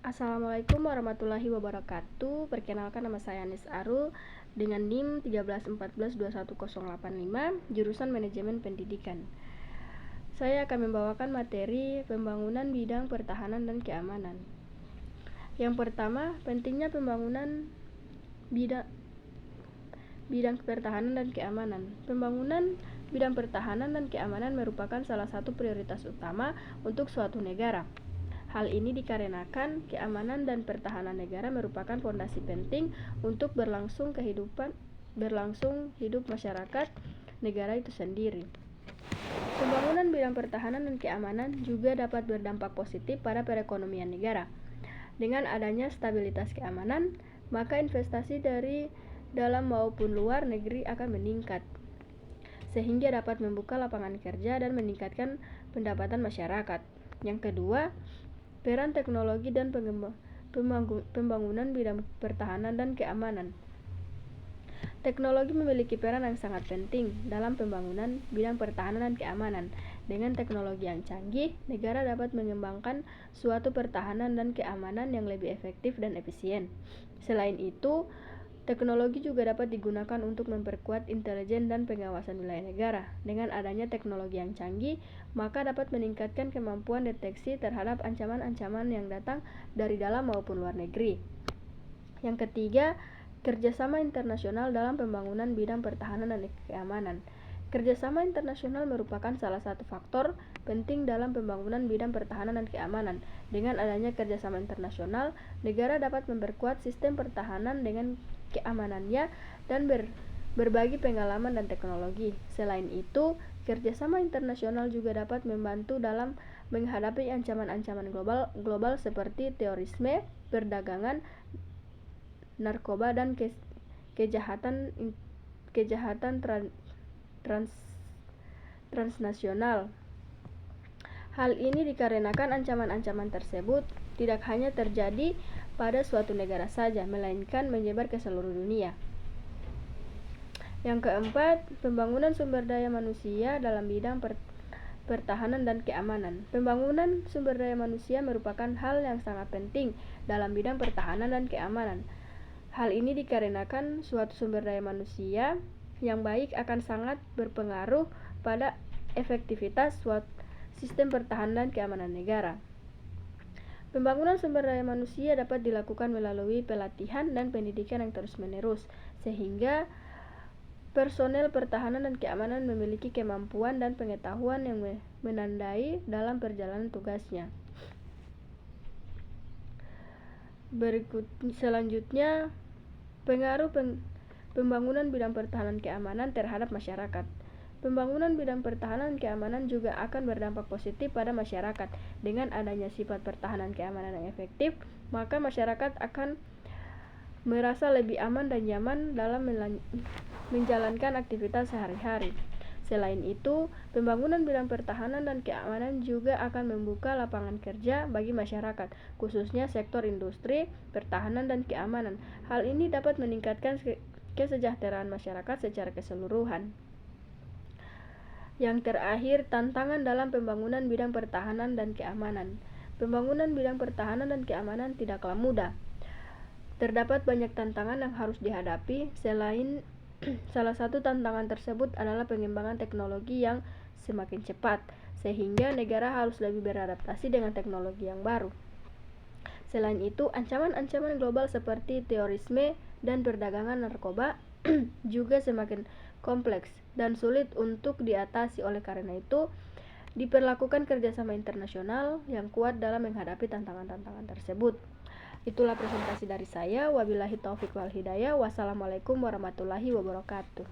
Assalamualaikum warahmatullahi wabarakatuh. Perkenalkan, nama saya Anis Arul dengan NIM 131421085, jurusan Manajemen Pendidikan. Saya akan membawakan materi pembangunan bidang pertahanan dan keamanan. Yang pertama, pentingnya pembangunan bidang pertahanan dan keamanan. Pembangunan bidang pertahanan dan keamanan merupakan salah satu prioritas utama untuk suatu negara. Hal ini dikarenakan keamanan dan pertahanan negara merupakan fondasi penting untuk berlangsung hidup masyarakat negara itu sendiri. Pembangunan bidang pertahanan dan keamanan juga dapat berdampak positif pada perekonomian negara. Dengan adanya stabilitas keamanan, maka investasi dari dalam maupun luar negeri akan meningkat, sehingga dapat membuka lapangan kerja dan meningkatkan pendapatan masyarakat. Yang kedua, peran teknologi dan pembangunan bidang pertahanan dan keamanan. Teknologi memiliki peran yang sangat penting dalam pembangunan bidang pertahanan dan keamanan. Dengan teknologi yang canggih, negara dapat mengembangkan suatu pertahanan dan keamanan yang lebih efektif dan efisien. Selain itu, teknologi juga dapat digunakan untuk memperkuat intelijen dan pengawasan wilayah negara. Dengan adanya teknologi yang canggih, maka dapat meningkatkan kemampuan deteksi terhadap ancaman-ancaman yang datang dari dalam maupun luar negeri. Yang ketiga, kerjasama internasional dalam pembangunan bidang pertahanan dan keamanan. Kerjasama internasional merupakan salah satu faktor penting dalam pembangunan bidang pertahanan dan keamanan. Dengan adanya kerjasama internasional, negara dapat memperkuat sistem pertahanan dengan keamanannya dan berbagi pengalaman dan teknologi. Selain itu, kerjasama internasional juga dapat membantu dalam menghadapi ancaman-ancaman global seperti terorisme, perdagangan narkoba, dan kejahatan transnasional. Hal ini dikarenakan ancaman-ancaman tersebut tidak hanya terjadi pada suatu negara saja, melainkan menyebar ke seluruh dunia. Yang keempat, pembangunan sumber daya manusia dalam bidang pertahanan dan keamanan. Pembangunan sumber daya manusia merupakan hal yang sangat penting dalam bidang pertahanan dan keamanan. Hal ini dikarenakan suatu sumber daya manusia yang baik akan sangat berpengaruh pada efektivitas suatu sistem pertahanan dan keamanan negara. Pembangunan sumber daya manusia dapat dilakukan melalui pelatihan dan pendidikan yang terus-menerus, sehingga personel pertahanan dan keamanan memiliki kemampuan dan pengetahuan yang menandai dalam perjalanan tugasnya. Selanjutnya, pengaruh pembangunan bidang pertahanan keamanan terhadap masyarakat. Pembangunan bidang pertahanan keamanan juga akan berdampak positif pada masyarakat. Dengan adanya sifat pertahanan keamanan yang efektif, maka masyarakat akan merasa lebih aman dan nyaman dalam menjalankan aktivitas sehari-hari. Selain itu, pembangunan bidang pertahanan dan keamanan juga akan membuka lapangan kerja bagi masyarakat, khususnya sektor industri, pertahanan, dan keamanan. Hal ini dapat meningkatkan kesejahteraan masyarakat secara keseluruhan. Yang terakhir, tantangan dalam pembangunan bidang pertahanan dan keamanan. Pembangunan bidang pertahanan dan keamanan tidaklah mudah. Terdapat banyak tantangan yang harus dihadapi. Salah satu tantangan tersebut adalah pengembangan teknologi yang semakin cepat, sehingga negara harus lebih beradaptasi dengan teknologi yang baru. Selain itu, ancaman-ancaman global seperti terorisme dan perdagangan narkoba juga semakin kompleks dan sulit untuk diatasi. Oleh karena itu, diperlakukan kerjasama internasional yang kuat dalam menghadapi tantangan-tantangan tersebut. Itulah presentasi dari saya. Wabillahi taufik wal hidayah. Wassalamualaikum warahmatullahi wabarakatuh.